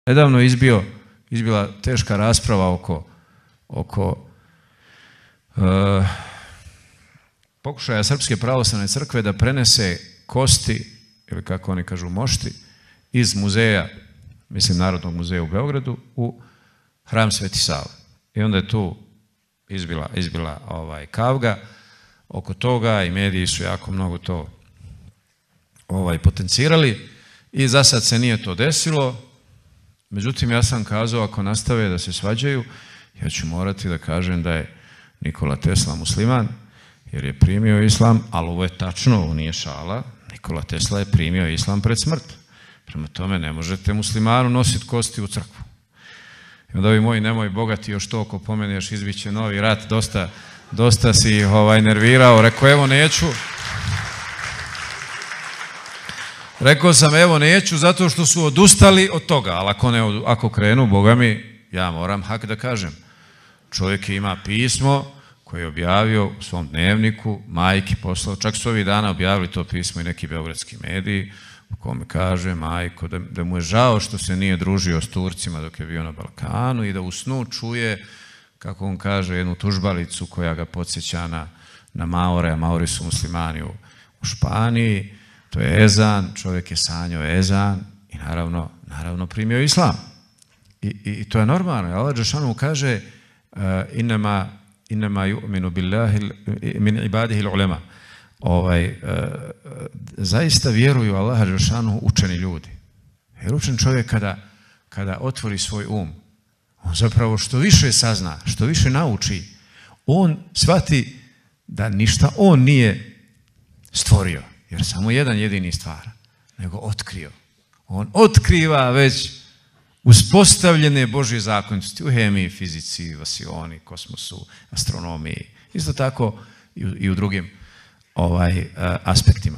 Nedavno je izbila teška rasprava oko pokušaja Srpske pravoslavne crkve da prenese kosti, ili kako oni kažu mošti, iz muzeja, mislim Narodnog muzeja u Beogradu, u hram Sveti Sava. I onda je tu izbila kavga oko toga i mediji su jako mnogo to potencirali i za sad se nije to desilo. Međutim, ja sam kazao, ako nastave da se svađaju, ja ću morati da kažem da je Nikola Tesla musliman, jer je primio islam, ali ovo je tačno, ovo nije šala, Nikola Tesla je primio islam pred smrt. Prema tome, ne možete muslimanu nositi kosti u crkvu. I onda ovi moji, nemoj bogati, još toliko pomeneš, izbiće novi rat, dosta si nervirao, rekao, evo neću. Rekao sam, evo neću, zato što su odustali od toga, ali ako krenu, Boga mi, ja moram hak da kažem. Čovjek ima pismo koje je objavio u svom dnevniku, majki poslao, čak su ovih dana objavili to pismo i neki beogradski mediji, u kome kaže majko da mu je žao što se nije družio s Turcima dok je bio na Balkanu i da u snu čuje, kako on kaže, jednu tužbalicu koja ga podsjeća na Maore, a Maori su muslimani u Španiji. To je ezan, čovjek je sanjao ezan i naravno primio islam. I to je normalno. Allah dželešanu kaže inama yu'minu billahi min ibadihi al-ulema. Zaista vjeruju Allaha dželešanu učeni ljudi. Jer učen čovjek kada otvori svoj on zapravo što više sazna, što više nauči, on shvati da ništa on nije stvorio. Jer samo jedan jedini stvara, nego otkrio. On otkriva već uspostavljene Božje zakonitosti u hemiji, fizici, vasioni, kosmosu, astronomiji. Isto tako i u drugim aspektima.